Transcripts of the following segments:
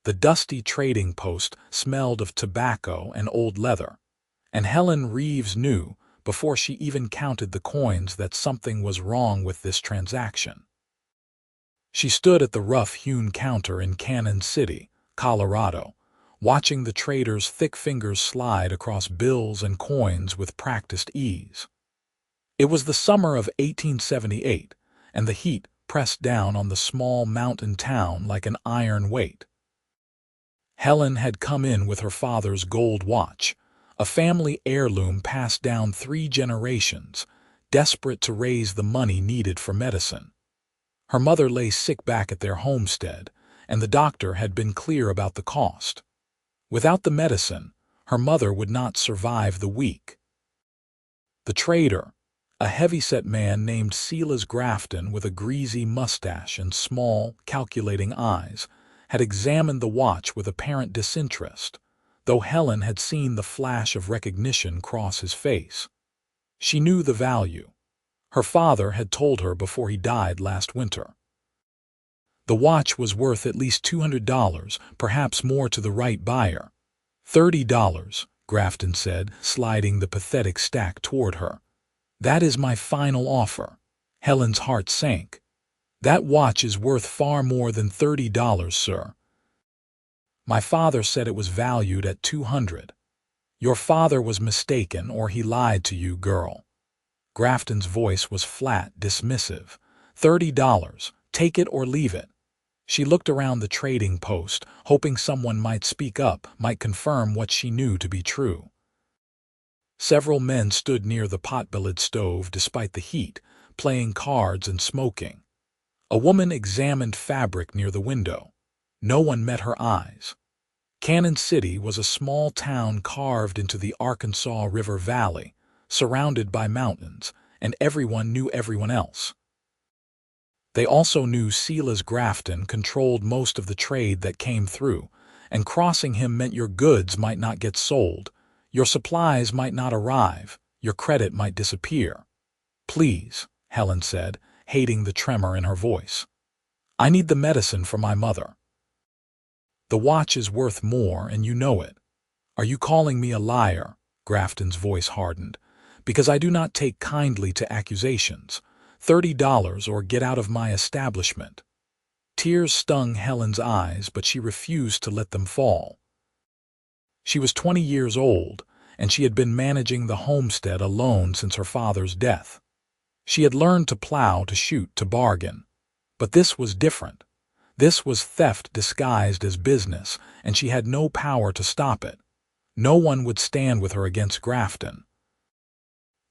The dusty trading post smelled of tobacco and old leather, and Helen Reeves knew, before she even counted the coins, that something was wrong with this transaction. She stood at the rough-hewn counter in Cannon City, Colorado, watching the trader's thick fingers slide across bills and coins with practiced ease. It was the summer of 1878, and the heat pressed down on the small mountain town like an iron weight. Helen had come in with her father's gold watch, a family heirloom passed down 3 generations, desperate to raise the money needed for medicine. Her mother lay sick back at their homestead, and the doctor had been clear about the cost. Without the medicine, her mother would not survive the week. The trader, a heavy-set man named Silas Grafton with a greasy mustache and small, calculating eyes, had examined the watch with apparent disinterest, though Helen had seen the flash of recognition cross his face. She knew the value. Her father had told her before he died last winter. The watch was worth at least $200, perhaps more to the right buyer. $30, Grafton said, sliding the pathetic stack toward her. That is my final offer. Helen's heart sank. That watch is worth far more than $30, sir. My father said it was valued at $200. Your father was mistaken, or he lied to you, girl. Grafton's voice was flat, dismissive. $30. Take it or leave it. She looked around the trading post, hoping someone might speak up, might confirm what she knew to be true. Several men stood near the pot-bellied stove despite the heat, playing cards and smoking. A woman examined fabric near the window. No one met her eyes. Cannon City was a small town carved into the Arkansas River Valley, surrounded by mountains, and everyone knew everyone else. They also knew Silas Grafton controlled most of the trade that came through, and crossing him meant your goods might not get sold, your supplies might not arrive, your credit might disappear. Please, Helen said, hating the tremor in her voice. I need the medicine for my mother. The watch is worth more, and you know it. Are you calling me a liar? Grafton's voice hardened. Because I do not take kindly to accusations. $30 or get out of my establishment. Tears stung Helen's eyes, but she refused to let them fall. She was 20 years old, and she had been managing the homestead alone since her father's death. She had learned to plow, to shoot, to bargain. But this was different. This was theft disguised as business, and she had no power to stop it. No one would stand with her against Grafton.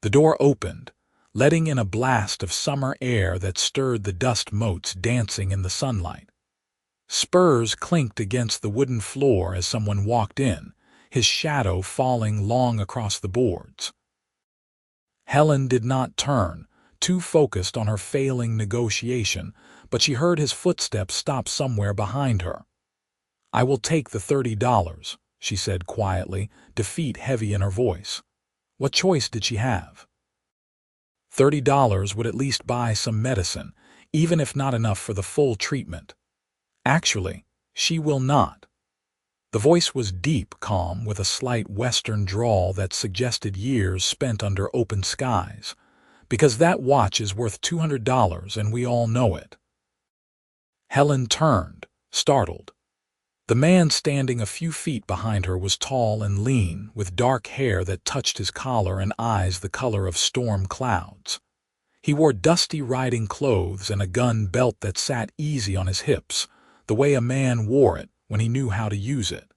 The door opened, letting in a blast of summer air that stirred the dust motes dancing in the sunlight. Spurs clinked against the wooden floor as someone walked in, his shadow falling long across the boards. Helen did not turn, too focused on her failing negotiation, but she heard his footsteps stop somewhere behind her. I will take the $30, she said quietly, defeat heavy in her voice. What choice did she have? $30 would at least buy some medicine, even if not enough for the full treatment. Actually, she will not. The voice was deep, calm, with a slight Western drawl that suggested years spent under open skies. Because that watch is worth $200, and we all know it. Helen turned, startled. The man standing a few feet behind her was tall and lean, with dark hair that touched his collar and eyes the color of storm clouds. He wore dusty riding clothes and a gun belt that sat easy on his hips, the way a man wore it when he knew how to use it.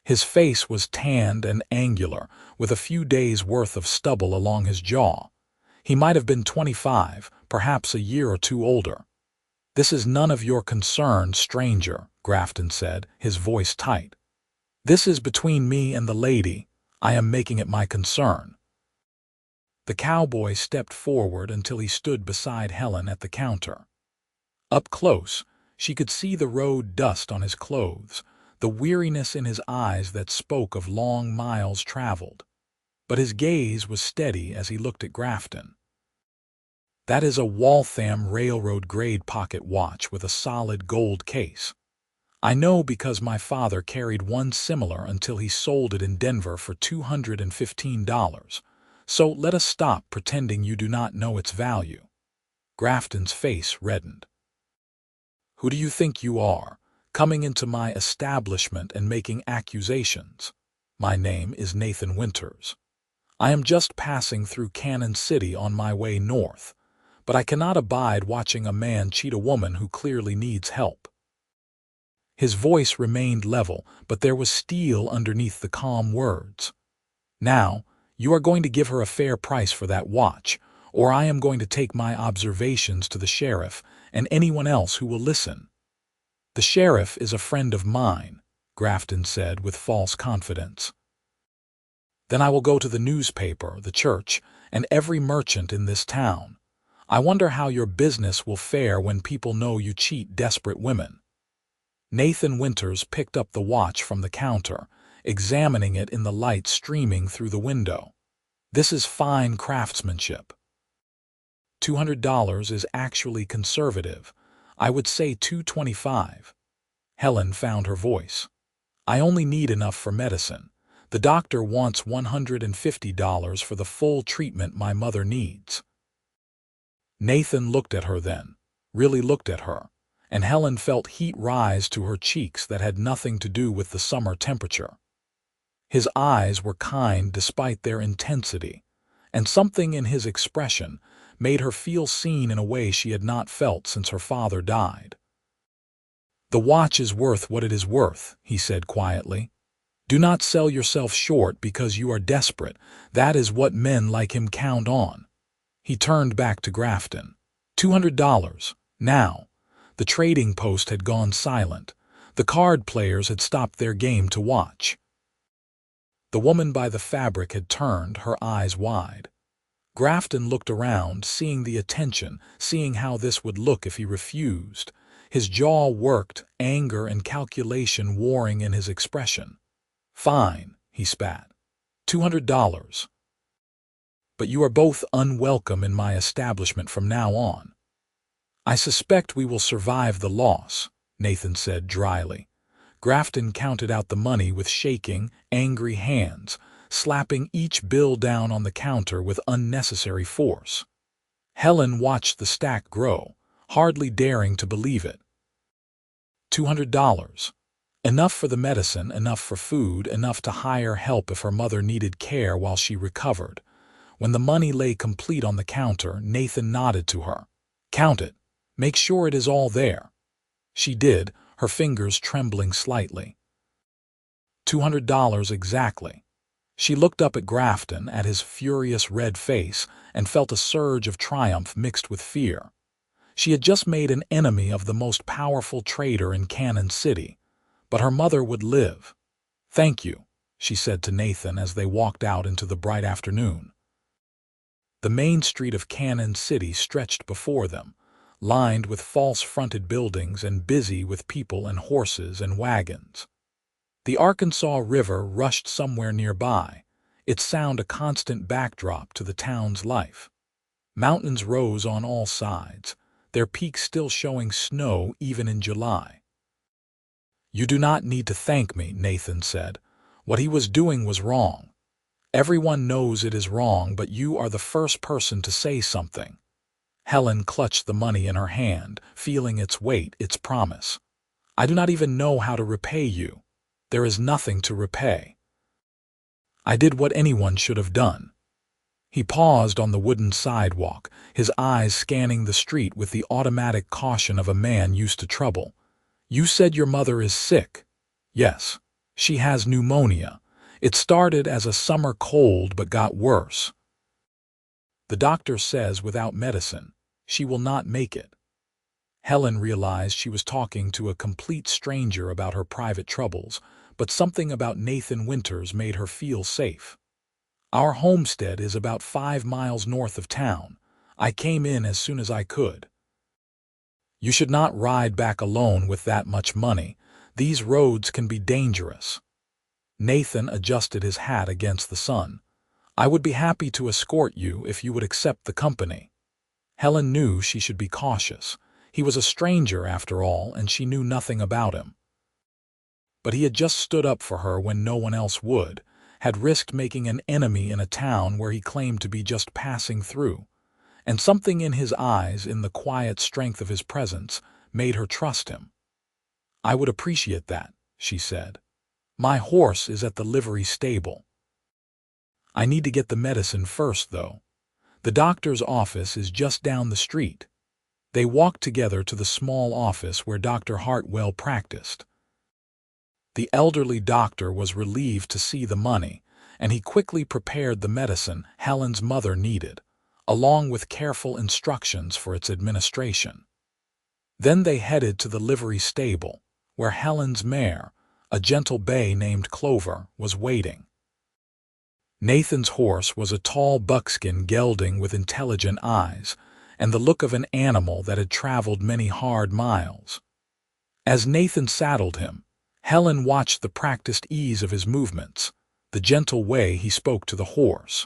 His face was tanned and angular, with a few days' worth of stubble along his jaw. He might have been 25, perhaps a year or two older. This is none of your concern, stranger, Grafton said, his voice tight. This is between me and the lady. I am making it my concern. The cowboy stepped forward until he stood beside Helen at the counter. Up close, she could see the road dust on his clothes, the weariness in his eyes that spoke of long miles traveled. But his gaze was steady as he looked at Grafton. That is a Waltham Railroad grade pocket watch with a solid gold case. I know because my father carried one similar until he sold it in Denver for $215. So let us stop pretending you do not know its value." Grafton's face reddened. "Who do you think you are, coming into my establishment and making accusations? My name is Nathan Winters. I am just passing through Cannon City on my way north, but I cannot abide watching a man cheat a woman who clearly needs help." His voice remained level, but there was steel underneath the calm words. "Now, you are going to give her a fair price for that watch, or I am going to take my observations to the sheriff and anyone else who will listen." "The sheriff is a friend of mine," Grafton said with false confidence. "Then I will go to the newspaper, the church, and every merchant in this town. I wonder how your business will fare when people know you cheat desperate women." Nathan Winters picked up the watch from the counter, examining it in the light streaming through the window. "This is fine craftsmanship. $200 is actually conservative. I would say $225. Helen found her voice. "I only need enough for medicine. The doctor wants $150 for the full treatment my mother needs." Nathan looked at her then, really looked at her, and Helen felt heat rise to her cheeks that had nothing to do with the summer temperature. His eyes were kind despite their intensity, and something in his expression made her feel seen in a way she had not felt since her father died. "The watch is worth what it is worth," he said quietly. "Do not sell yourself short because you are desperate. That is what men like him count on." He turned back to Grafton. $200. Now. The trading post had gone silent. The card players had stopped their game to watch. The woman by the fabric had turned, her eyes wide. Grafton looked around, seeing the attention, seeing how this would look if he refused. His jaw worked, anger and calculation warring in his expression. "Fine," he spat. $200. But you are both unwelcome in my establishment from now on." "I suspect we will survive the loss," Nathan said dryly. Grafton counted out the money with shaking, angry hands, slapping each bill down on the counter with unnecessary force. Helen watched the stack grow, hardly daring to believe it. $200. Enough for the medicine, enough for food, enough to hire help if her mother needed care while she recovered. When the money lay complete on the counter, Nathan nodded to her. "Count it. Make sure it is all there." She did, her fingers trembling slightly. $200 exactly. She looked up at Grafton, at his furious red face, and felt a surge of triumph mixed with fear. She had just made an enemy of the most powerful trader in Cannon City, but her mother would live. "Thank you," she said to Nathan as they walked out into the bright afternoon. The main street of Cannon City stretched before them, lined with false-fronted buildings and busy with people and horses and wagons. The Arkansas River rushed somewhere nearby, its sound a constant backdrop to the town's life. Mountains rose on all sides, their peaks still showing snow even in July. "You do not need to thank me," Nathan said. "What he was doing was wrong. Everyone knows it is wrong, but you are the first person to say something." Helen clutched the money in her hand, feeling its weight, its promise. "I do not even know how to repay you. There is nothing to repay. I did what anyone should have done." He paused on the wooden sidewalk, his eyes scanning the street with the automatic caution of a man used to trouble. "You said your mother is sick." "Yes. She has pneumonia. It started as a summer cold but got worse. The doctor says without medicine, she will not make it." Helen realized she was talking to a complete stranger about her private troubles, but something about Nathan Winters made her feel safe. "Our homestead is about 5 miles north of town. I came in as soon as I could." "You should not ride back alone with that much money. These roads can be dangerous." Nathan adjusted his hat against the sun. "I would be happy to escort you if you would accept the company." Helen knew she should be cautious. He was a stranger after all, and she knew nothing about him. but he had just stood up for her when no one else would, had risked making an enemy in a town where he claimed to be just passing through, and something in his eyes, in the quiet strength of his presence, made her trust him. "I would appreciate that," she said. "My horse is at the livery stable. I need to get the medicine first, though. The doctor's office is just down the street." They walked together to the small office where Dr. Hartwell practiced. The elderly doctor was relieved to see the money, and he quickly prepared the medicine Helen's mother needed, along with careful instructions for its administration. Then they headed to the livery stable, where Helen's mare, a gentle bay named Clover, was waiting. Nathan's horse was a tall buckskin gelding with intelligent eyes, and the look of an animal that had traveled many hard miles. As Nathan saddled him, Helen watched the practiced ease of his movements, the gentle way he spoke to the horse.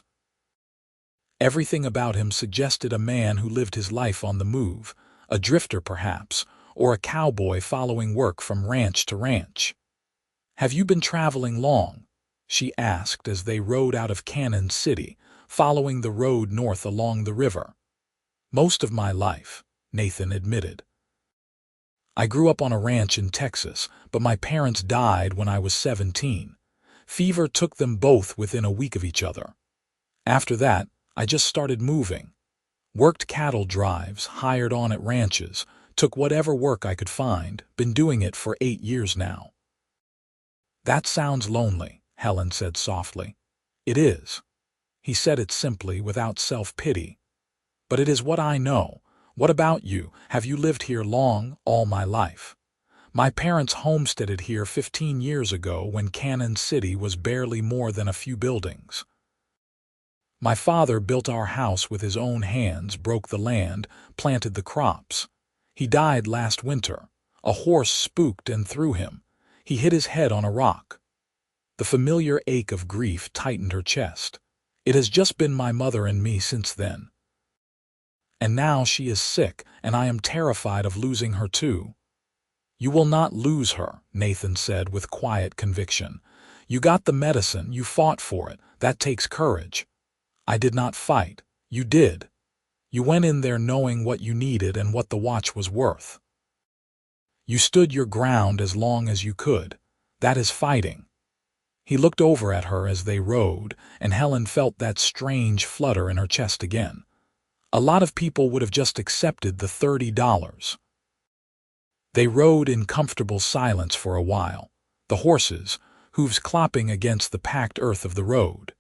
Everything about him suggested a man who lived his life on the move, a drifter perhaps, or a cowboy following work from ranch to ranch. "Have you been traveling long?" she asked as they rode out of Cannon City, following the road north along the river. "Most of my life," Nathan admitted. "I grew up on a ranch in Texas, but my parents died when I was 17. Fever took them both within a week of each other. After that, I just started moving. Worked cattle drives, hired on at ranches, took whatever work I could find, been doing it for 8 years now." "That sounds lonely," Helen said softly. "It is." He said it simply, without self-pity. "But it is what I know. What about you? Have you lived here long?" "All my life. My parents homesteaded here 15 years ago when Cannon City was barely more than a few buildings. My father built our house with his own hands, broke the land, planted the crops. He died last winter. A horse spooked and threw him. He hit his head on a rock." The familiar ache of grief tightened her chest. "It has just been my mother and me since then. And now she is sick, and I am terrified of losing her too." "You will not lose her," Nathan said with quiet conviction. "You got the medicine, you fought for it. That takes courage. I did not fight. You did. You went in there knowing what you needed and what the watch was worth. You stood your ground as long as you could. That is fighting." He looked over at her as they rode, and Helen felt that strange flutter in her chest again. A lot of people would have just accepted the $30. They rode in comfortable silence for a while, the horses, hooves clopping against the packed earth of the road.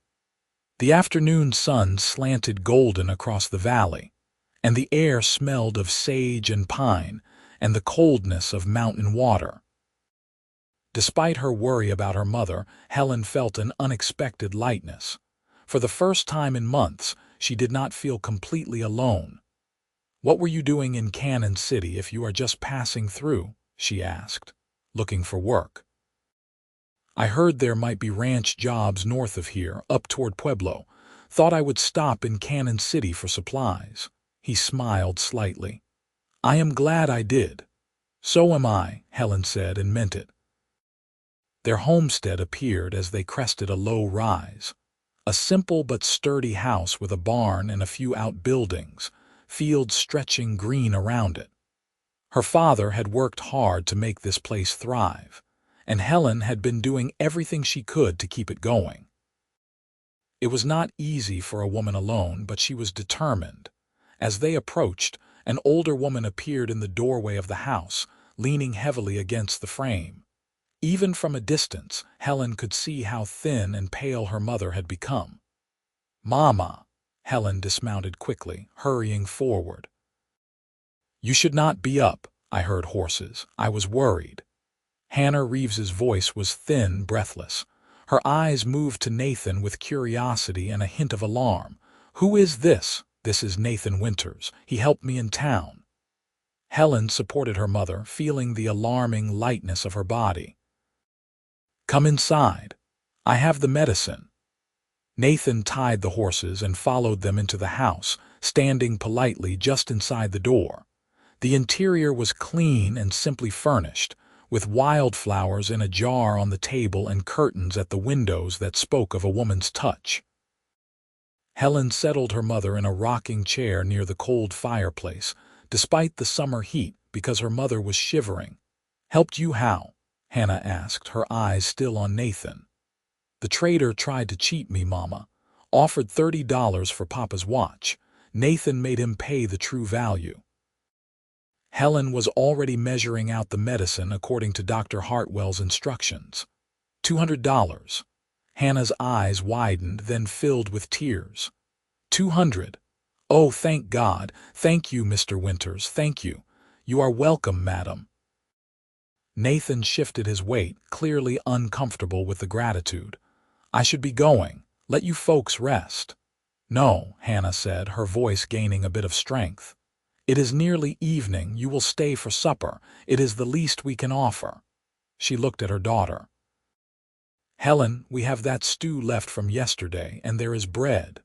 The afternoon sun slanted golden across the valley, and the air smelled of sage and pine and the coldness of mountain water. Despite her worry about her mother, Helen felt an unexpected lightness. For the first time in months, she did not feel completely alone. "What were you doing in Cannon City if you are just passing through?" she asked. "Looking for work." "I heard there might be ranch jobs north of here, up toward Pueblo. Thought I would stop in Cannon City for supplies." He smiled slightly. "I am glad I did." "So am I," Helen said, and meant it. Their homestead appeared as they crested a low rise. A simple but sturdy house with a barn and a few outbuildings, fields stretching green around it. Her father had worked hard to make this place thrive, and Helen had been doing everything she could to keep it going. It was not easy for a woman alone, but she was determined. As they approached, an older woman appeared in the doorway of the house, leaning heavily against the frame. Even from a distance, Helen could see how thin and pale her mother had become. "Mama!" Helen dismounted quickly, hurrying forward. "You should not be up," I heard horses. "I was worried." Helen Reeves's voice was thin, breathless. Her eyes moved to Nathan with curiosity and a hint of alarm. "Who is this?" "This is Nathan Winters. He helped me in town." Helen supported her mother, feeling the alarming lightness of her body. "Come inside. I have the medicine." Nathan tied the horses and followed them into the house, standing politely just inside the door. The interior was clean and simply furnished, with wildflowers in a jar on the table and curtains at the windows that spoke of a woman's touch. Helen settled her mother in a rocking chair near the cold fireplace, despite the summer heat, because her mother was shivering. "Helped you how?" Hannah asked, her eyes still on Nathan. "The trader tried to cheat me, Mama. Offered $30 for Papa's watch. Nathan made him pay the true value." Helen was already measuring out the medicine according to Dr. Hartwell's instructions. $200. Hannah's eyes widened, then filled with tears. 200. "Oh, thank God. Thank you, Mr. Winters, thank you. You are welcome, madam." Nathan shifted his weight, clearly uncomfortable with the gratitude. "I should be going. Let you folks rest." "No," Hannah said, her voice gaining a bit of strength. "It is nearly evening. You will stay for supper. It is the least we can offer." She looked at her daughter. "Helen, we have that stew left from yesterday, and there is bread."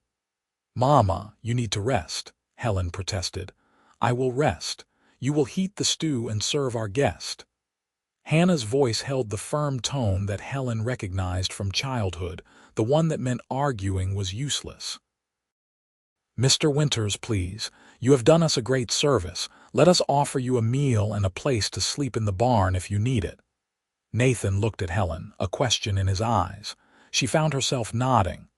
"Mama, you need to rest," Helen protested. "I will rest. You will heat the stew and serve our guest." Hannah's voice held the firm tone that Helen recognized from childhood, the one that meant arguing was useless. "Mr. Winters, please. You have done us a great service. Let us offer you a meal and a place to sleep in the barn if you need it." Nathan looked at Helen, a question in his eyes. She found herself nodding.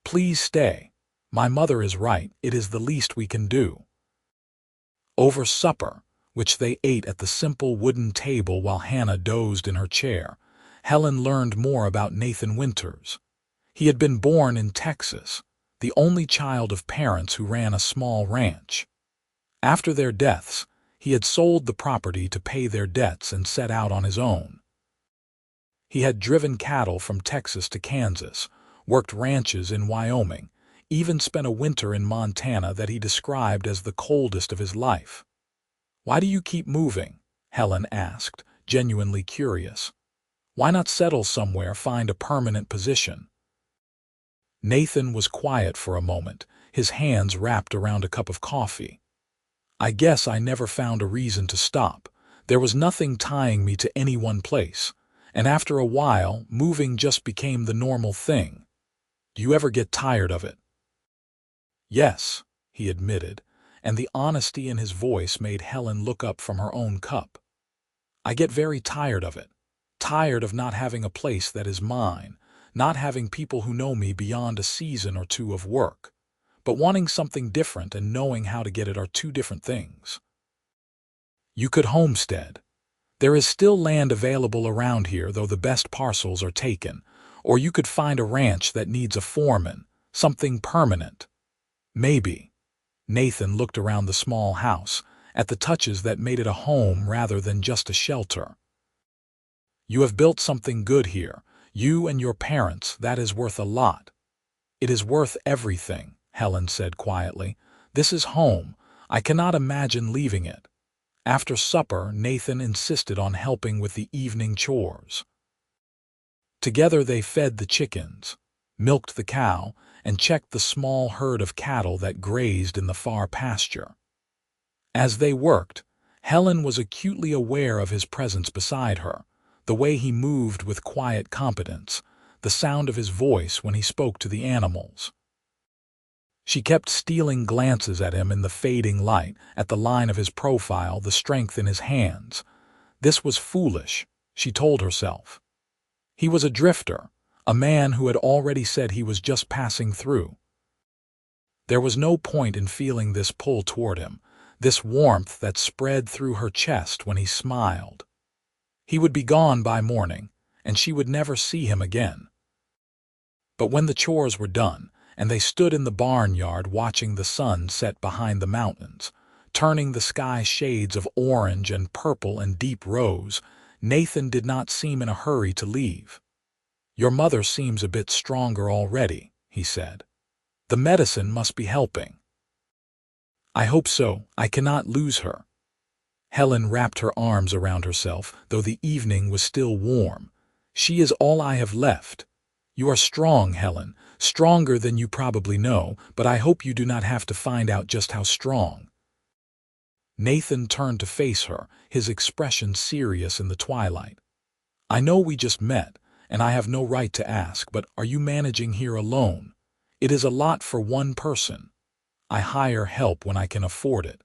"Please stay. My mother is right. It is the least we can do." Over supper, which they ate at the simple wooden table while Hannah dozed in her chair, Helen learned more about Nathan Winters. He had been born in Texas, the only child of parents who ran a small ranch. After their deaths, he had sold the property to pay their debts and set out on his own. He had driven cattle from Texas to Kansas, worked ranches in Wyoming, even spent a winter in Montana that he described as the coldest of his life. "Why do you keep moving?" Helen asked, genuinely curious. "Why not settle somewhere, find a permanent position?" Nathan was quiet for a moment, his hands wrapped around a cup of coffee. "I guess I never found a reason to stop. There was nothing tying me to any one place, and after a while, moving just became the normal thing. Do you ever get tired of it?" "Yes," he admitted, and the honesty in his voice made Helen look up from her own cup. "I get very tired of it. Tired of not having a place that is mine, not having people who know me beyond a season or two of work. But wanting something different and knowing how to get it are two different things." "You could homestead. There is still land available around here, though the best parcels are taken. Or you could find a ranch that needs a foreman, something permanent." "Maybe." Nathan looked around the small house, at the touches that made it a home rather than just a shelter. "You have built something good here, you and your parents. That is worth a lot." "It is worth everything," Helen said quietly. "This is home. I cannot imagine leaving it." After supper, Nathan insisted on helping with the evening chores. Together they fed the chickens, milked the cow, and checked the small herd of cattle that grazed in the far pasture. As they worked, Helen was acutely aware of his presence beside her, the way he moved with quiet competence, the sound of his voice when he spoke to the animals. She kept stealing glances at him in the fading light, at the line of his profile, the strength in his hands. This was foolish, she told herself. He was a drifter, a man who had already said he was just passing through. There was no point in feeling this pull toward him, this warmth that spread through her chest when he smiled. He would be gone by morning, and she would never see him again. But when the chores were done, and they stood in the barnyard watching the sun set behind the mountains, turning the sky shades of orange and purple and deep rose, Nathan did not seem in a hurry to leave. "Your mother seems a bit stronger already," he said. "The medicine must be helping." "I hope so. I cannot lose her." Helen wrapped her arms around herself, though the evening was still warm. "She is all I have left. You are strong, Helen, stronger than you probably know, but I hope you do not have to find out just how strong." Nathan turned to face her, his expression serious in the twilight. I know we just met, and I have no right to ask, but are you managing here alone? It is a lot for one person. I hire help when I can afford it.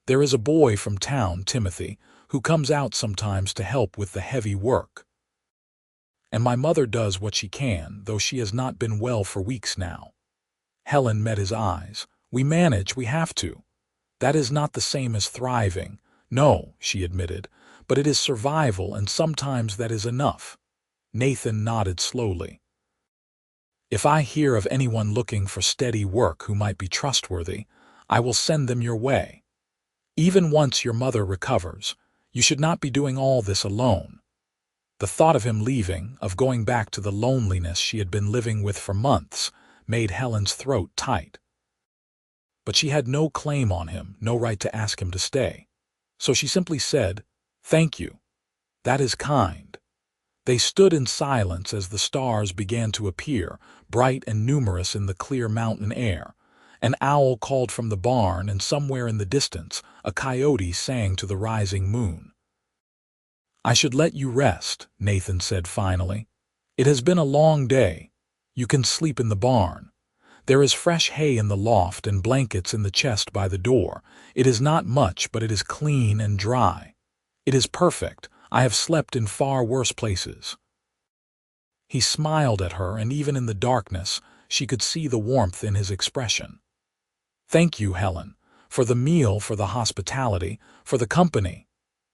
There is a boy from town, Timothy, who comes out sometimes to help with the heavy work. And my mother does what she can, though she has not been well for weeks now. Helen met his eyes. We manage, we have to. That is not the same as thriving. No, she admitted, but it is survival, and sometimes that is enough. Nathan nodded slowly. If I hear of anyone looking for steady work who might be trustworthy, I will send them your way. Even once your mother recovers, you should not be doing all this alone. The thought of him leaving, of going back to the loneliness she had been living with for months, made Helen's throat tight. But she had no claim on him, no right to ask him to stay. So she simply said, "Thank you. That is kind." They stood in silence as the stars began to appear, bright and numerous in the clear mountain air. An owl called from the barn, and somewhere in the distance, a coyote sang to the rising moon. "I should let you rest," Nathan said finally. "It has been a long day. You can sleep in the barn. There is fresh hay in the loft and blankets in the chest by the door. It is not much, but it is clean and dry. It is perfect. I have slept in far worse places." He smiled at her, and even in the darkness, she could see the warmth in his expression. "Thank you, Helen, for the meal, for the hospitality, for the company.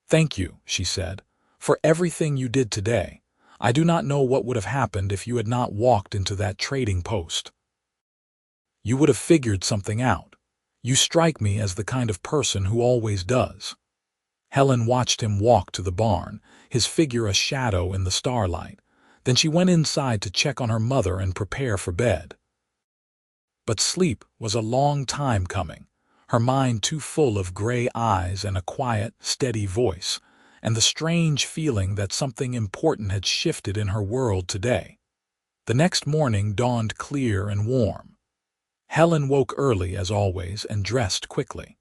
Thank you," she said, "for everything you did today. I do not know what would have happened if you had not walked into that trading post. You would have figured something out. You strike me as the kind of person who always does." Helen watched him walk to the barn, his figure a shadow in the starlight. Then she went inside to check on her mother and prepare for bed. But sleep was a long time coming, her mind too full of gray eyes and a quiet, steady voice, and the strange feeling that something important had shifted in her world today. The next morning dawned clear and warm. Helen woke early, as always, and dressed quickly.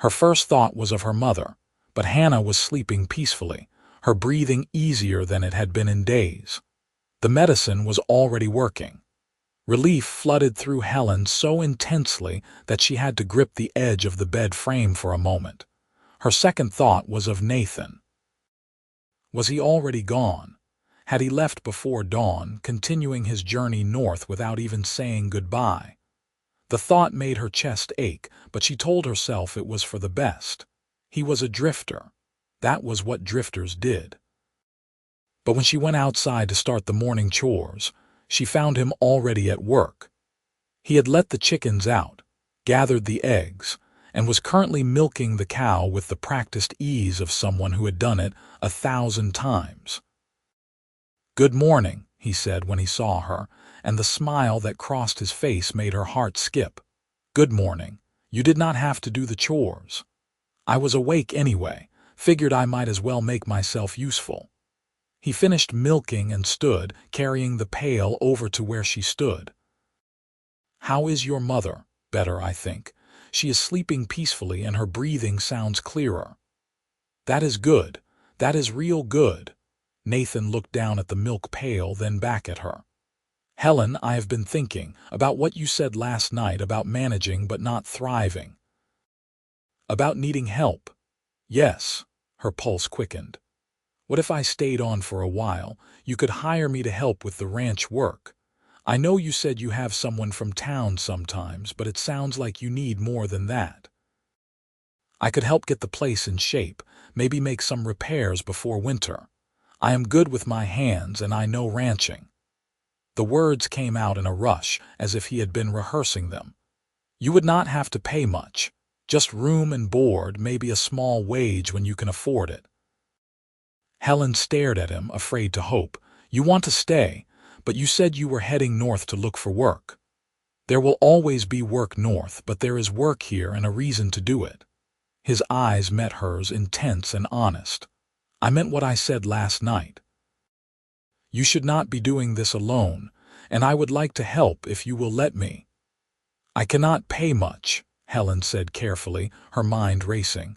Her first thought was of her mother, but Hannah was sleeping peacefully, her breathing easier than it had been in days. The medicine was already working. Relief flooded through Helen so intensely that she had to grip the edge of the bed frame for a moment. Her second thought was of Nathan. Was he already gone? Had he left before dawn, continuing his journey north without even saying goodbye? The thought made her chest ache, but she told herself it was for the best. He was a drifter. That was what drifters did. But when she went outside to start the morning chores, she found him already at work. He had let the chickens out, gathered the eggs, and was currently milking the cow with the practiced ease of someone who had done it 1,000 times. "Good morning," he said when he saw her, and the smile that crossed his face made her heart skip. "Good morning. You did not have to do the chores." "I was awake anyway, figured I might as well make myself useful." He finished milking and stood, carrying the pail over to where she stood. "How is your mother?" "Better, I think. She is sleeping peacefully and her breathing sounds clearer." "That is good. That is real good." Nathan looked down at the milk pail, then back at her. "Helen, I have been thinking about what you said last night about managing but not thriving. About needing help." "Yes." Her pulse quickened. "What if I stayed on for a while? You could hire me to help with the ranch work. I know you said you have someone from town sometimes, but it sounds like you need more than that. I could help get the place in shape, maybe make some repairs before winter. I am good with my hands and I know ranching." The words came out in a rush, as if he had been rehearsing them. "You would not have to pay much. Just room and board, maybe a small wage when you can afford it." Helen stared at him, afraid to hope. "You want to stay, but you said you were heading north to look for work." "There will always be work north, but there is work here and a reason to do it." His eyes met hers, intense and honest. "I meant what I said last night. You should not be doing this alone, and I would like to help if you will let me." "I cannot pay much," Helen said carefully, her mind racing.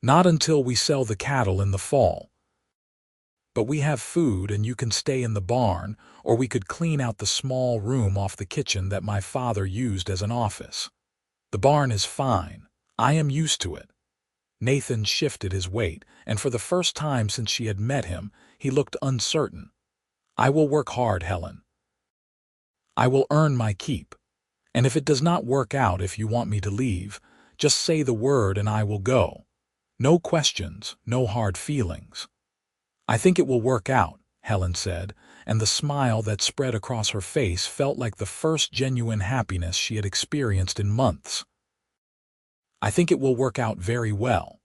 "Not until we sell the cattle in the fall. But we have food and you can stay in the barn, or we could clean out the small room off the kitchen that my father used as an office. The barn is fine. I am used to it." Nathan shifted his weight, and for the first time since she had met him, he looked uncertain. "I will work hard, Helen. I will earn my keep. And if it does not work out, if you want me to leave, just say the word and I will go. No questions, no hard feelings." "I think it will work out," Helen said, and the smile that spread across her face felt like the first genuine happiness she had experienced in months. "I think it will work out very well."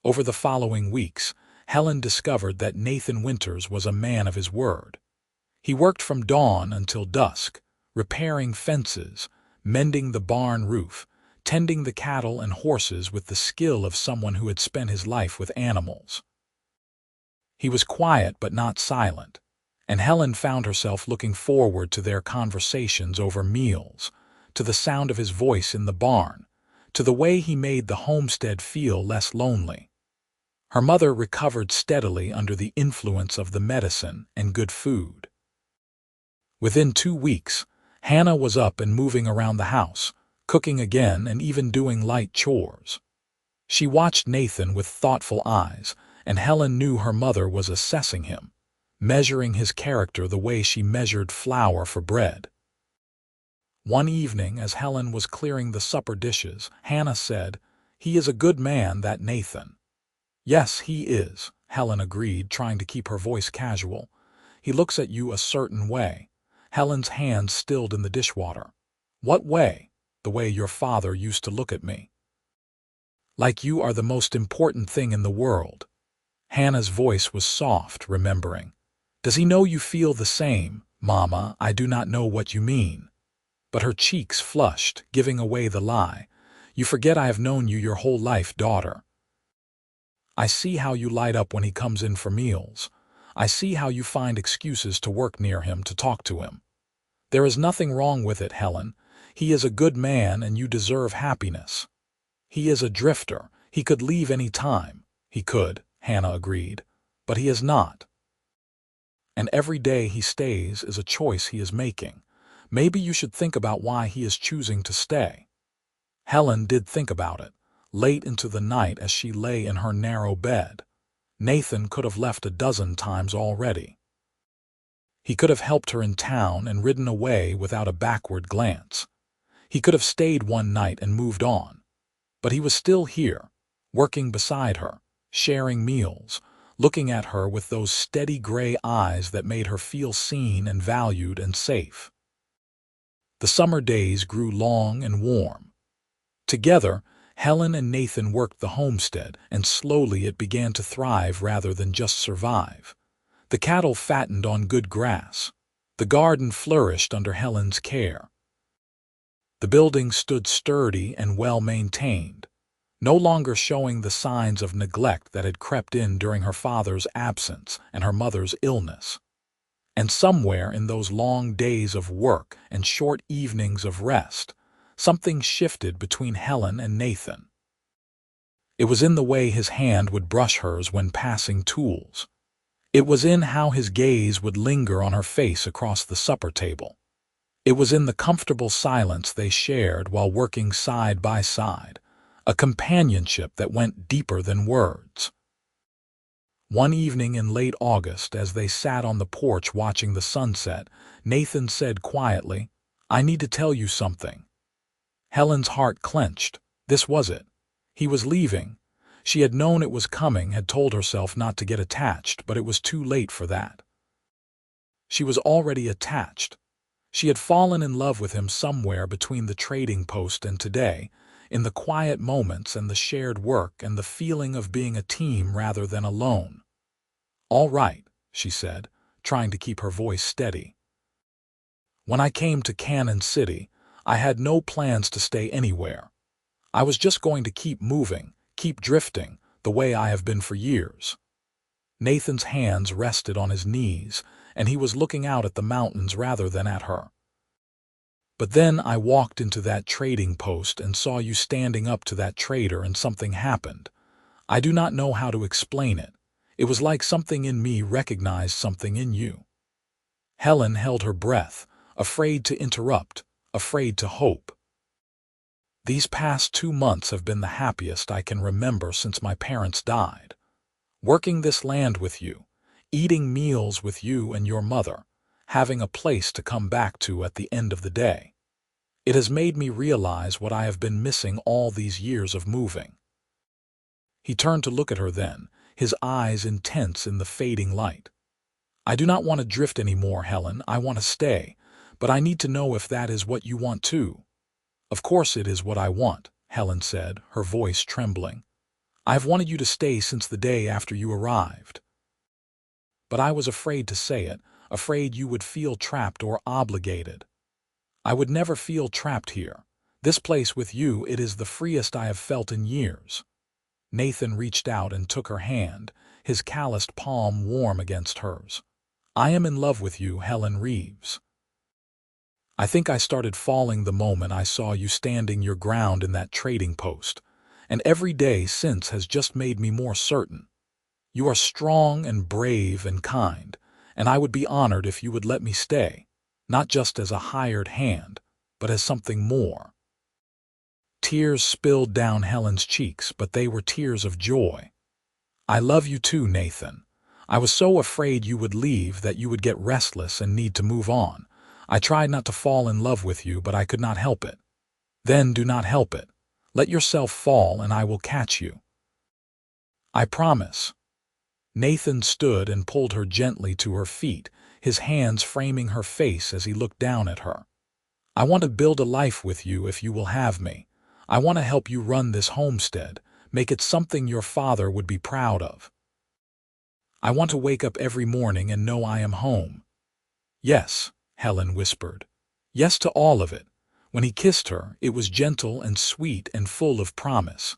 Over the following weeks, Helen discovered that Nathan Winters was a man of his word. He worked from dawn until dusk, repairing fences, mending the barn roof, tending the cattle and horses with the skill of someone who had spent his life with animals. He was quiet but not silent, and Helen found herself looking forward to their conversations over meals, to the sound of his voice in the barn, to the way he made the homestead feel less lonely. Her mother recovered steadily under the influence of the medicine and good food. Within 2 weeks, Hannah was up and moving around the house, cooking again and even doing light chores. She watched Nathan with thoughtful eyes, and Helen knew her mother was assessing him, measuring his character the way she measured flour for bread. One evening, as Helen was clearing the supper dishes, Hannah said, "He is a good man, that Nathan." "Yes, he is," Helen agreed, trying to keep her voice casual. "He looks at you a certain way." Helen's hands stilled in the dishwater. "What way?" "The way your father used to look at me. Like you are the most important thing in the world." Hannah's voice was soft, remembering. "Does he know you feel the same?" "Mama, I do not know what you mean." But her cheeks flushed, giving away the lie. "You forget I have known you your whole life, daughter. I see how you light up when he comes in for meals. I see how you find excuses to work near him, to talk to him. There is nothing wrong with it, Helen. He is a good man and you deserve happiness. He is a drifter. He could leave any time." "He could," Hannah agreed, "but he is not. And every day he stays is a choice he is making. Maybe you should think about why he is choosing to stay." Helen did think about it, late into the night as she lay in her narrow bed. Nathan could have left a dozen times already. He could have helped her in town and ridden away without a backward glance. He could have stayed one night and moved on. But he was still here, working beside her, sharing meals, looking at her with those steady gray eyes that made her feel seen and valued and safe. The summer days grew long and warm. Together, Helen and Nathan worked the homestead, and slowly it began to thrive rather than just survive. The cattle fattened on good grass. The garden flourished under Helen's care. The building stood sturdy and well-maintained, no longer showing the signs of neglect that had crept in during her father's absence and her mother's illness. And somewhere in those long days of work and short evenings of rest, something shifted between Helen and Nathan. It was in the way his hand would brush hers when passing tools. It was in how his gaze would linger on her face across the supper table. It was in the comfortable silence they shared while working side by side, a companionship that went deeper than words. One evening in late August, as they sat on the porch watching the sunset, Nathan said quietly, "I need to tell you something." Helen's heart clenched. This was it. He was leaving. She had known it was coming, had told herself not to get attached, but it was too late for that. She was already attached. She had fallen in love with him somewhere between the trading post and today, in the quiet moments and the shared work and the feeling of being a team rather than alone. "All right," she said, trying to keep her voice steady. "When I came to Cannon City, I had no plans to stay anywhere. I was just going to keep moving, keep drifting, the way I have been for years." Nathan's hands rested on his knees, and he was looking out at the mountains rather than at her. But then I walked into that trading post and saw you standing up to that trader, and something happened. I do not know how to explain it. It was like something in me recognized something in you." Helen held her breath, afraid to interrupt, afraid to hope. "These past 2 months have been the happiest I can remember since my parents died. Working this land with you, eating meals with you and your mother, having a place to come back to at the end of the day. It has made me realize what I have been missing all these years of moving." He turned to look at her then, his eyes intense in the fading light. "I do not want to drift anymore, Helen. I want to stay, but I need to know if that is what you want too." "Of course it is what I want," Helen said, her voice trembling. "I have wanted you to stay since the day after you arrived. But I was afraid to say it, afraid you would feel trapped or obligated. I would never feel trapped here. This place with you, it is the freest I have felt in years." Nathan reached out and took her hand, his calloused palm warm against hers. "I am in love with you, Helen Reeves. I think I started falling the moment I saw you standing your ground in that trading post, and every day since has just made me more certain. You are strong and brave and kind, and I would be honored if you would let me stay, not just as a hired hand, but as something more." Tears spilled down Helen's cheeks, but they were tears of joy. "I love you too, Nathan. I was so afraid you would leave, that you would get restless and need to move on. I tried not to fall in love with you, but I could not help it. Then do not help it. Let yourself fall and I will catch you. I promise." Nathan stood and pulled her gently to her feet, his hands framing her face as he looked down at her. "I want to build a life with you if you will have me. I want to help you run this homestead, make it something your father would be proud of. I want to wake up every morning and know I am home." "Yes," Helen whispered. "Yes to all of it." When he kissed her, it was gentle and sweet and full of promise.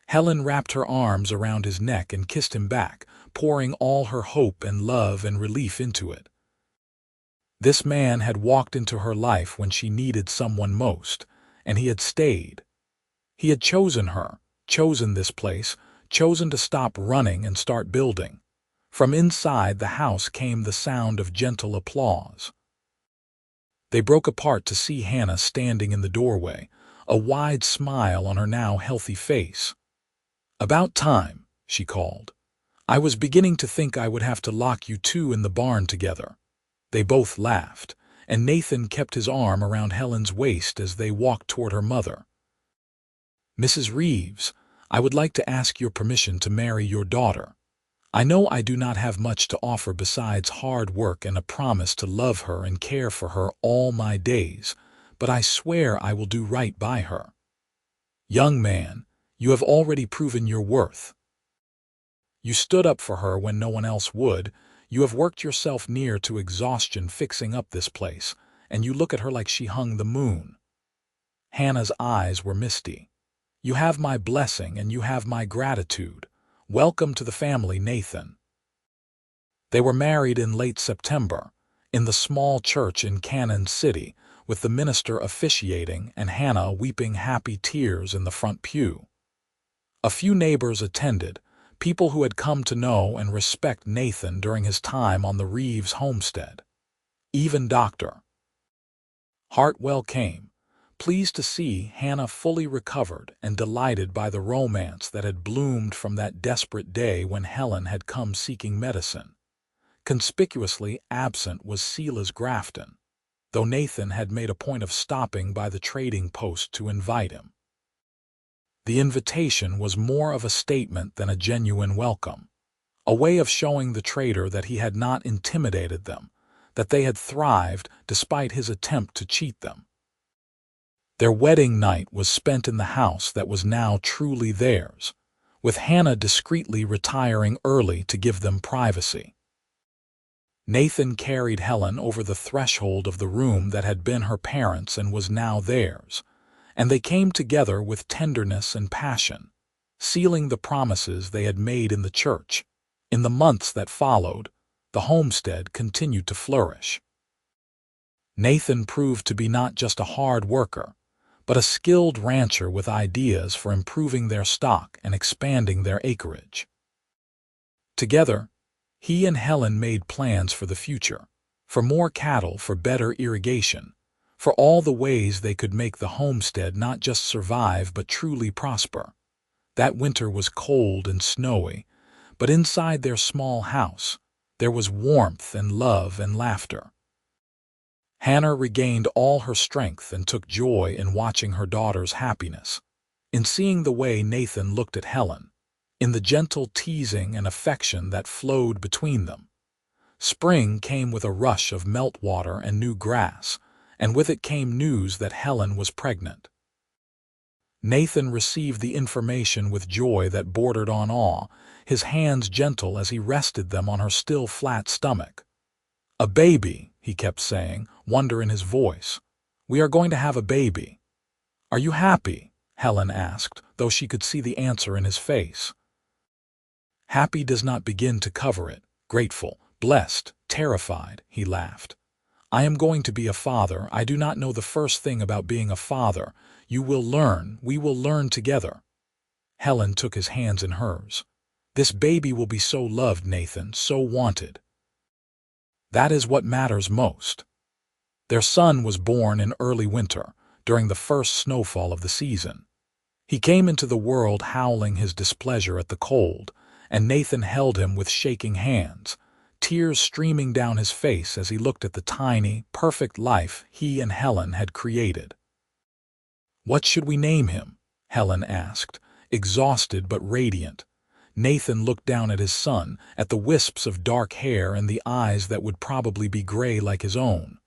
Helen wrapped her arms around his neck and kissed him back, pouring all her hope and love and relief into it. This man had walked into her life when she needed someone most, and he had stayed. He had chosen her, chosen this place, chosen to stop running and start building. From inside the house came the sound of gentle applause. They broke apart to see Hannah standing in the doorway, a wide smile on her now healthy face. "About time," she called. "I was beginning to think I would have to lock you two in the barn together." They both laughed, and Nathan kept his arm around Helen's waist as they walked toward her mother. "Mrs. Reeves, I would like to ask your permission to marry your daughter. I know I do not have much to offer besides hard work and a promise to love her and care for her all my days, but I swear I will do right by her. Young man, you have already proven your worth. You stood up for her when no one else would. You have worked yourself near to exhaustion fixing up this place, and you look at her like she hung the moon." Hannah's eyes were misty. "You have my blessing and you have my gratitude. Welcome to the family, Nathan." They were married in late September, in the small church in Cannon City, with the minister officiating and Hannah weeping happy tears in the front pew. A few neighbors attended, people who had come to know and respect Nathan during his time on the Reeves homestead. Even Dr. Hartwell came, pleased to see Hannah fully recovered and delighted by the romance that had bloomed from that desperate day when Helen had come seeking medicine. Conspicuously absent was Silas Grafton, though Nathan had made a point of stopping by the trading post to invite him. The invitation was more of a statement than a genuine welcome, a way of showing the trader that he had not intimidated them, that they had thrived despite his attempt to cheat them. Their wedding night was spent in the house that was now truly theirs, with Hannah discreetly retiring early to give them privacy. Nathan carried Helen over the threshold of the room that had been her parents' and was now theirs, and they came together with tenderness and passion, sealing the promises they had made in the church. In the months that followed, the homestead continued to flourish. Nathan proved to be not just a hard worker, but a skilled rancher with ideas for improving their stock and expanding their acreage. Together, he and Helen made plans for the future, for more cattle, for better irrigation, for all the ways they could make the homestead not just survive but truly prosper. That winter was cold and snowy, but inside their small house, there was warmth and love and laughter. Hannah regained all her strength and took joy in watching her daughter's happiness, in seeing the way Nathan looked at Helen, in the gentle teasing and affection that flowed between them. Spring came with a rush of meltwater and new grass, and with it came news that Helen was pregnant. Nathan received the information with joy that bordered on awe, his hands gentle as he rested them on her still flat stomach. "A baby," he kept saying, wonder in his voice. "We are going to have a baby." "Are you happy?" Helen asked, though she could see the answer in his face. "Happy does not begin to cover it. Grateful, blessed, terrified," he laughed. "I am going to be a father. I do not know the first thing about being a father. You will learn. We will learn together." Helen took his hands in hers. "This baby will be so loved, Nathan, so wanted." That is what matters most. Their son was born in early winter, during the first snowfall of the season. He came into the world howling his displeasure at the cold, and Nathan held him with shaking hands, tears streaming down his face as he looked at the tiny, perfect life he and Helen had created. "What should we name him?" Helen asked, exhausted but radiant. Nathan looked down at his son, at the wisps of dark hair and the eyes that would probably be gray like his own.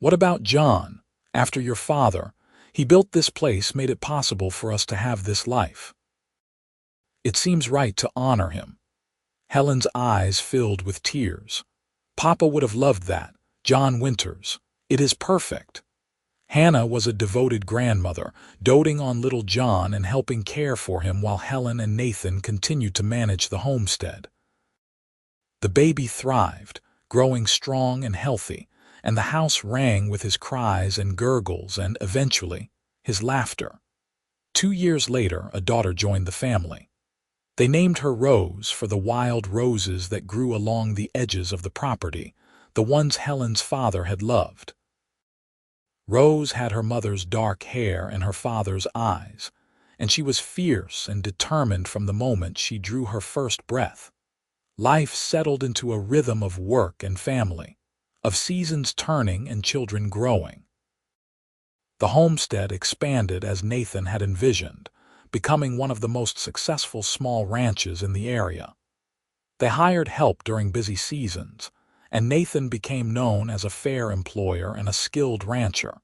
"What about John? After your father, he built this place, made it possible for us to have this life. It seems right to honor him." Helen's eyes filled with tears. "Papa would have loved that, John Winters. It is perfect." Hannah was a devoted grandmother, doting on little John and helping care for him while Helen and Nathan continued to manage the homestead. The baby thrived, growing strong and healthy, and the house rang with his cries and gurgles and, eventually, his laughter. 2 years later, a daughter joined the family. They named her Rose for the wild roses that grew along the edges of the property, the ones Helen's father had loved. Rose had her mother's dark hair and her father's eyes, and she was fierce and determined from the moment she drew her first breath. Life settled into a rhythm of work and family, of seasons turning and children growing. The homestead expanded as Nathan had envisioned, becoming one of the most successful small ranches in the area. They hired help during busy seasons, and Nathan became known as a fair employer and a skilled rancher.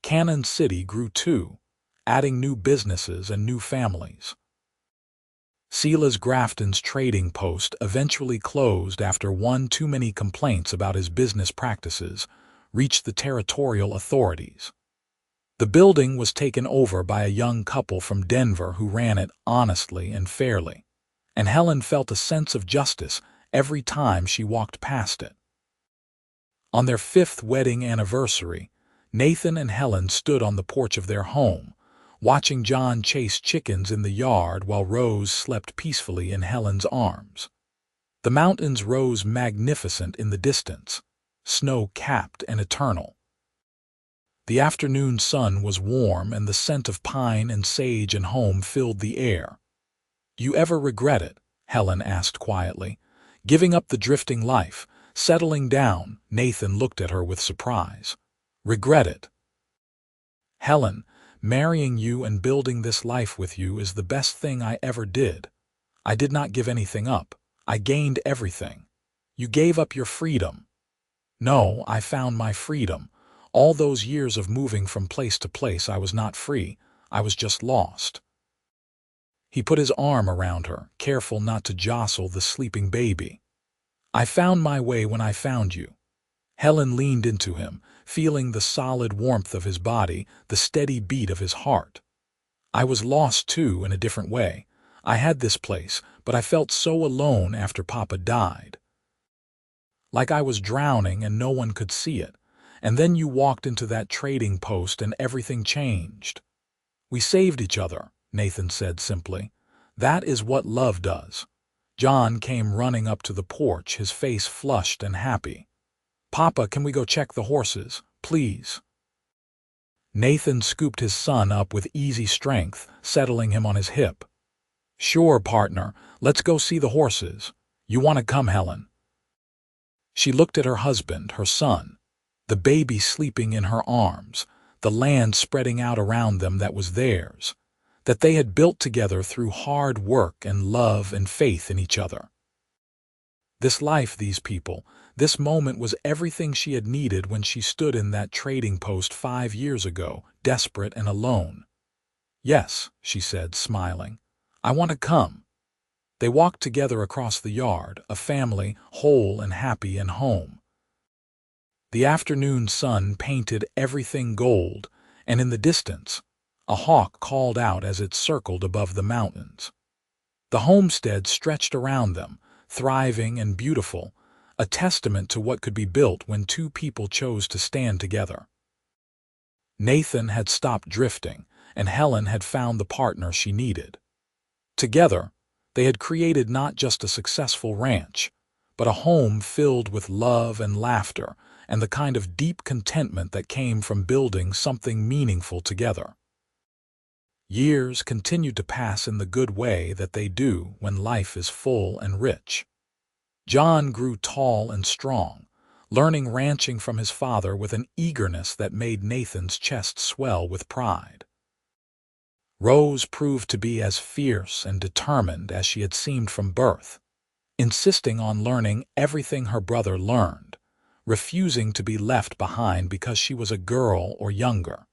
Cannon City grew too, adding new businesses and new families. Silas Grafton's trading post eventually closed after one too many complaints about his business practices reached the territorial authorities. The building was taken over by a young couple from Denver who ran it honestly and fairly, and Helen felt a sense of justice every time she walked past it. On their 5th wedding anniversary, Nathan and Helen stood on the porch of their home, watching John chase chickens in the yard while Rose slept peacefully in Helen's arms. The mountains rose magnificent in the distance, snow-capped and eternal. The afternoon sun was warm and the scent of pine and sage and home filled the air. "You ever regret it?" Helen asked quietly. "Giving up the drifting life, settling down?" Nathan looked at her with surprise. "Regret it?" "Helen, marrying you and building this life with you is the best thing I ever did. I did not give anything up. I gained everything. You gave up your freedom." "No, I found my freedom. All those years of moving from place to place, I was not free. I was just lost." He put his arm around her, careful not to jostle the sleeping baby. "I found my way when I found you." Helen leaned into him, feeling the solid warmth of his body, the steady beat of his heart. "I was lost too, in a different way. I had this place, but I felt so alone after Papa died. Like I was drowning and no one could see it. And then you walked into that trading post and everything changed. We saved each other, Nathan said simply. That is what love does. John came running up to the porch, his face flushed and happy. Papa, can we go check the horses, please? Nathan scooped his son up with easy strength, settling him on his hip. Sure, partner, let's go see the horses. You want to come, Helen? She looked at her husband, her son, the baby sleeping in her arms, the land spreading out around them that was theirs, that they had built together through hard work and love and faith in each other. This life, these people, this moment was everything she had needed when she stood in that trading post 5 years ago, desperate and alone. Yes, she said, smiling. I want to come. They walked together across the yard, a family, whole and happy and home. The afternoon sun painted everything gold, and in the distance, a hawk called out as it circled above the mountains. The homestead stretched around them, thriving and beautiful, a testament to what could be built when two people chose to stand together. Nathan had stopped drifting, and Helen had found the partner she needed. Together, they had created not just a successful ranch, but a home filled with love and laughter and the kind of deep contentment that came from building something meaningful together. Years continued to pass in the good way that they do when life is full and rich. John grew tall and strong, learning ranching from his father with an eagerness that made Nathan's chest swell with pride. Rose proved to be as fierce and determined as she had seemed from birth, insisting on learning everything her brother learned, refusing to be left behind because she was a girl or younger.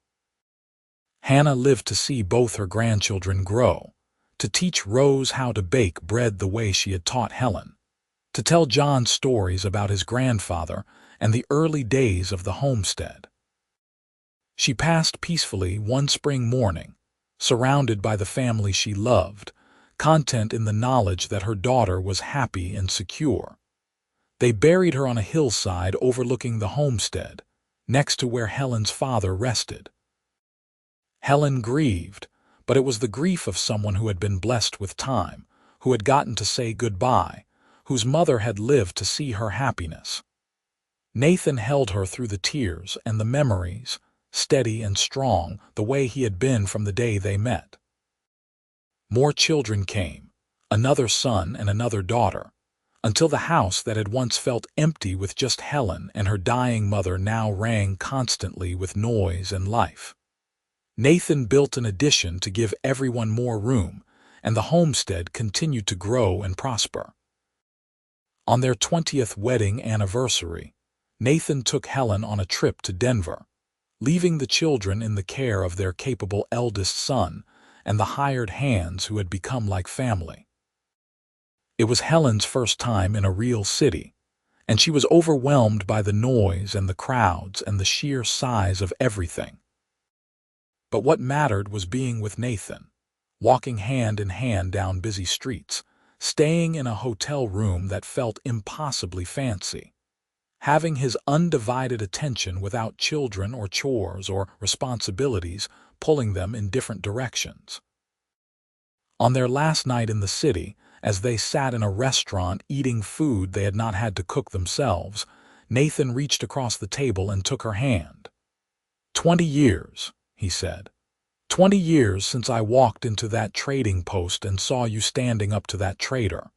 Hannah lived to see both her grandchildren grow, to teach Rose how to bake bread the way she had taught Helen, to tell John stories about his grandfather and the early days of the homestead. She passed peacefully one spring morning, surrounded by the family she loved, content in the knowledge that her daughter was happy and secure. They buried her on a hillside overlooking the homestead, next to where Helen's father rested. Helen grieved, but it was the grief of someone who had been blessed with time, who had gotten to say goodbye, whose mother had lived to see her happiness. Nathan held her through the tears and the memories, steady and strong, the way he had been from the day they met. More children came, another son and another daughter, until the house that had once felt empty with just Helen and her dying mother now rang constantly with noise and life. Nathan built an addition to give everyone more room, and the homestead continued to grow and prosper. On their 20th wedding anniversary, Nathan took Helen on a trip to Denver, leaving the children in the care of their capable eldest son and the hired hands who had become like family. It was Helen's first time in a real city, and she was overwhelmed by the noise and the crowds and the sheer size of everything. But what mattered was being with Nathan, walking hand in hand down busy streets, staying in a hotel room that felt impossibly fancy, having his undivided attention without children or chores or responsibilities pulling them in different directions. On their last night in the city, as they sat in a restaurant eating food they had not had to cook themselves, Nathan reached across the table and took her hand. 20 years, he said. 20 years since I walked into that trading post and saw you standing up to that trader.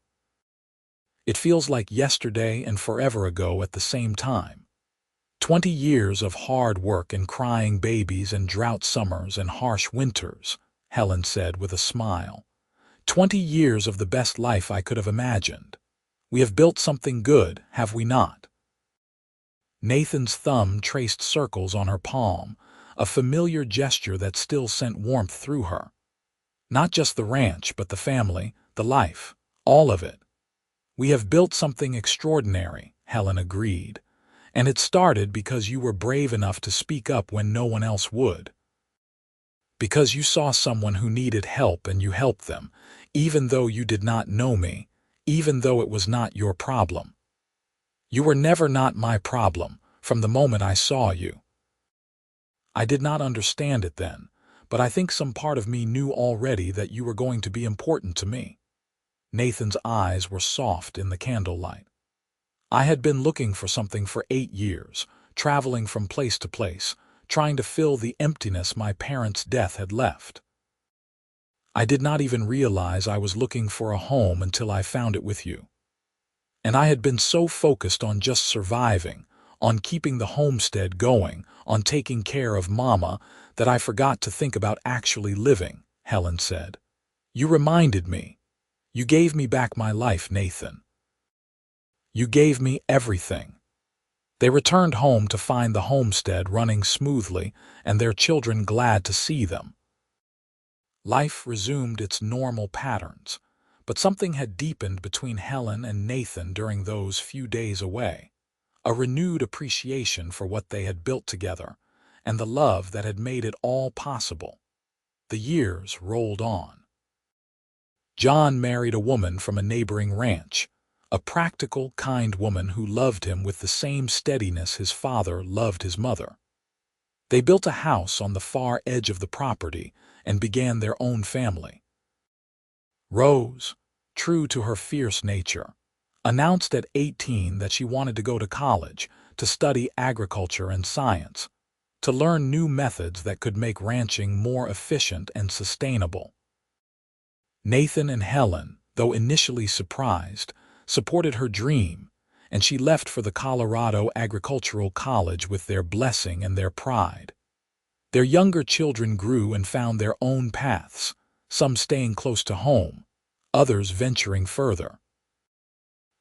It feels like yesterday and forever ago at the same time. 20 years of hard work and crying babies and drought summers and harsh winters, Helen said with a smile. 20 years of the best life I could have imagined. We have built something good, have we not? Nathan's thumb traced circles on her palm, a familiar gesture that still sent warmth through her. Not just the ranch, but the family, the life, all of it. We have built something extraordinary, Helen agreed, and it started because you were brave enough to speak up when no one else would. Because you saw someone who needed help and you helped them, even though you did not know me, even though it was not your problem. You were never not my problem. from the moment I saw you. I did not understand it then, but I think some part of me knew already that you were going to be important to me." Nathan's eyes were soft in the candlelight. "I had been looking for something for 8 years, traveling from place to place, trying to fill the emptiness my parents' death had left. I did not even realize I was looking for a home until I found it with you. And I had been so focused on just surviving, on keeping the homestead going, on taking care of Mama, that I forgot to think about actually living," Helen said. "You reminded me. You gave me back my life, Nathan. You gave me everything." They returned home to find the homestead running smoothly and their children glad to see them. Life resumed its normal patterns, but something had deepened between Helen and Nathan during those few days away. A renewed appreciation for what they had built together and the love that had made it all possible. The years rolled on. John married a woman from a neighboring ranch, a practical, kind woman who loved him with the same steadiness his father loved his mother. They built a house on the far edge of the property and began their own family. Rose, true to her fierce nature, announced at 18 that she wanted to go to college to study agriculture and science, to learn new methods that could make ranching more efficient and sustainable. Nathan and Helen, though initially surprised, supported her dream, and she left for the Colorado Agricultural College with their blessing and their pride. Their younger children grew and found their own paths, some staying close to home, others venturing further.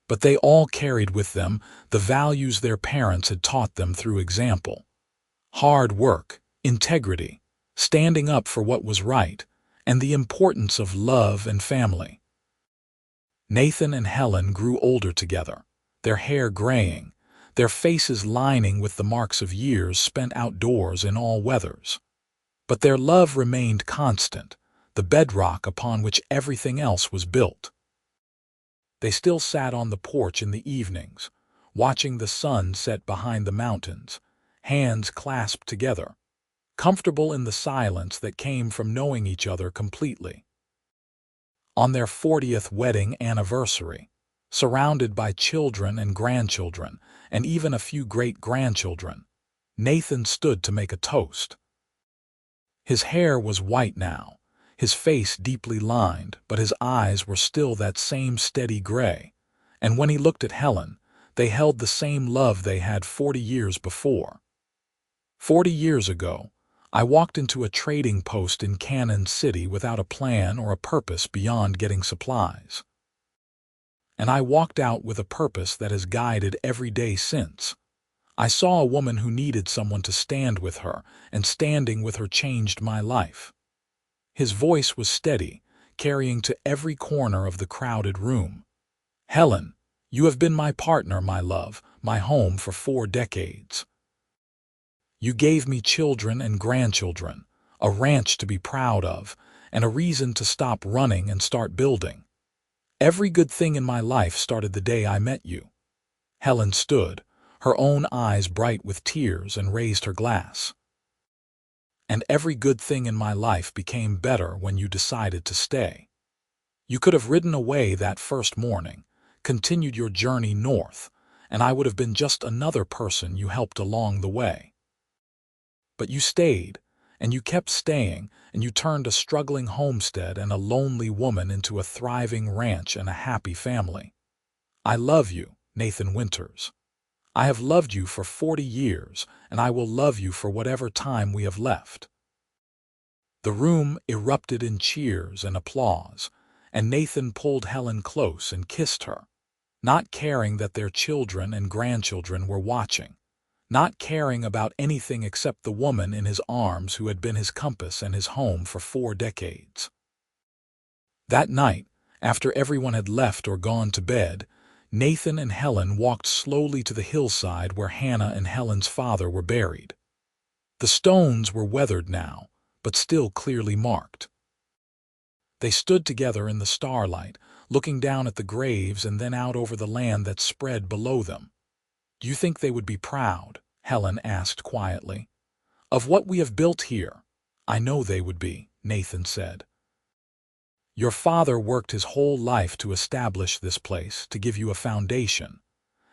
But they all carried with them the values their parents had taught them through example: hard work, integrity, standing up for what was right, and the importance of love and family. Nathan and Helen grew older together, their hair graying, their faces lining with the marks of years spent outdoors in all weathers. But their love remained constant, the bedrock upon which everything else was built. They still sat on the porch in the evenings, watching the sun set behind the mountains, hands clasped together, comfortable in the silence that came from knowing each other completely. On their 40th wedding anniversary, surrounded by children and grandchildren, and even a few great-grandchildren, Nathan stood to make a toast. His hair was white now, his face deeply lined, but his eyes were still that same steady gray, and when he looked at Helen, they held the same love they had 40 years before. 40 years ago, I walked into a trading post in Cannon City without a plan or a purpose beyond getting supplies. And I walked out with a purpose that has guided every day since. I saw a woman who needed someone to stand with her, and standing with her changed my life. His voice was steady, carrying to every corner of the crowded room. "Helen, you have been my partner, my love, my home for 4 decades. You gave me children and grandchildren, a ranch to be proud of, and a reason to stop running and start building. Every good thing in my life started the day I met you." Helen stood, her own eyes bright with tears, and raised her glass. "And every good thing in my life became better when you decided to stay. You could have ridden away that first morning, continued your journey north, and I would have been just another person you helped along the way. But you stayed, and you kept staying, and you turned a struggling homestead and a lonely woman into a thriving ranch and a happy family. I love you, Nathan Winters. I have loved you for 40 years, and I will love you for whatever time we have left." The room erupted in cheers and applause, and Nathan pulled Helen close and kissed her, not caring that their children and grandchildren were watching, not caring about anything except the woman in his arms who had been his compass and his home for 4 decades. That night, after everyone had left or gone to bed, Nathan and Helen walked slowly to the hillside where Hannah and Helen's father were buried. The stones were weathered now, but still clearly marked. They stood together in the starlight, looking down at the graves and then out over the land that spread below them. "Do you think they would be proud?" Helen asked quietly. Of what we have built here. I know they would be, Nathan said. Your father worked his whole life to establish this place, to give you a foundation.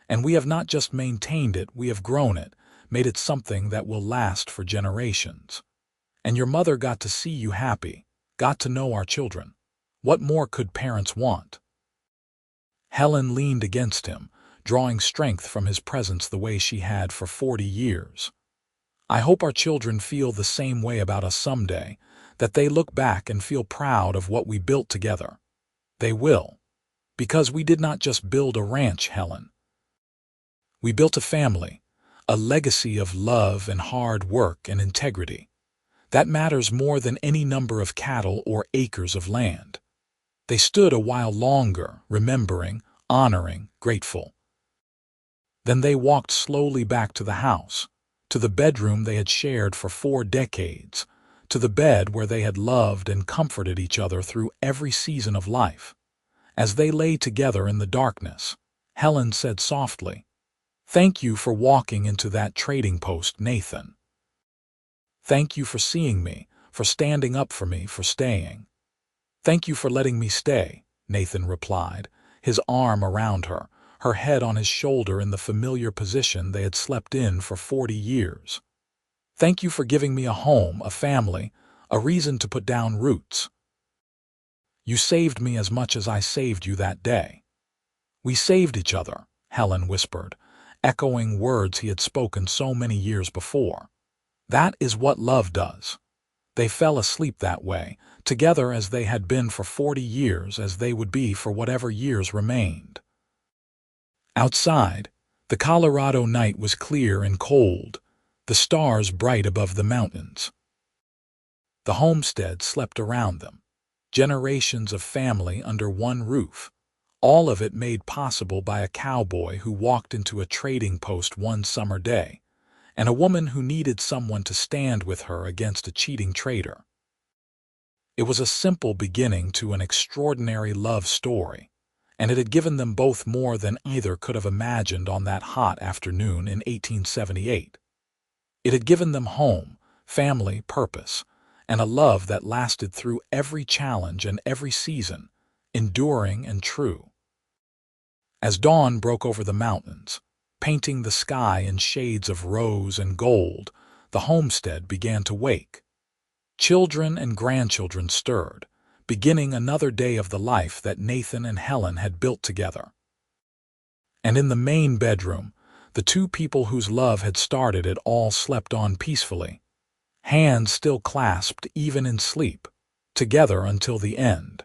And we have not just maintained it, we have grown it, made it something that will last for generations. And your mother got to see you happy, got to know our children. What more could parents want? Helen leaned against him, drawing strength from his presence the way she had for 40 years. I hope our children feel the same way about us someday, that they look back and feel proud of what we built together. They will. Because we did not just build a ranch, Helen. We built a family, a legacy of love and hard work and integrity. That matters more than any number of cattle or acres of land. They stood a while longer, remembering, honoring, grateful. Then they walked slowly back to the house, to the bedroom they had shared for 4 decades, to the bed where they had loved and comforted each other through every season of life. As they lay together in the darkness, Helen said softly, "Thank you for walking into that trading post, Nathan. Thank you for seeing me, for standing up for me, for staying." "Thank you for letting me stay," Nathan replied, his arm around her, her head on his shoulder in the familiar position they had slept in for 40 years. "Thank you for giving me a home, a family, a reason to put down roots. You saved me as much as I saved you that day." "We saved each other," Helen whispered, echoing words he had spoken so many years before. "That is what love does." They fell asleep that way, together as they had been for 40 years, as they would be for whatever years remained. Outside, the Colorado night was clear and cold, the stars bright above the mountains. The homestead slept around them, generations of family under one roof, all of it made possible by a cowboy who walked into a trading post one summer day, and a woman who needed someone to stand with her against a cheating trader. It was a simple beginning to an extraordinary love story, and it had given them both more than either could have imagined on that hot afternoon in 1878. It had given them home, family, purpose, and a love that lasted through every challenge and every season, enduring and true. As dawn broke over the mountains, painting the sky in shades of rose and gold, the homestead began to wake. Children and grandchildren stirred, beginning another day of the life that Nathan and Helen had built together. And in the main bedroom, the two people whose love had started it all slept on peacefully, hands still clasped even in sleep, together until the end.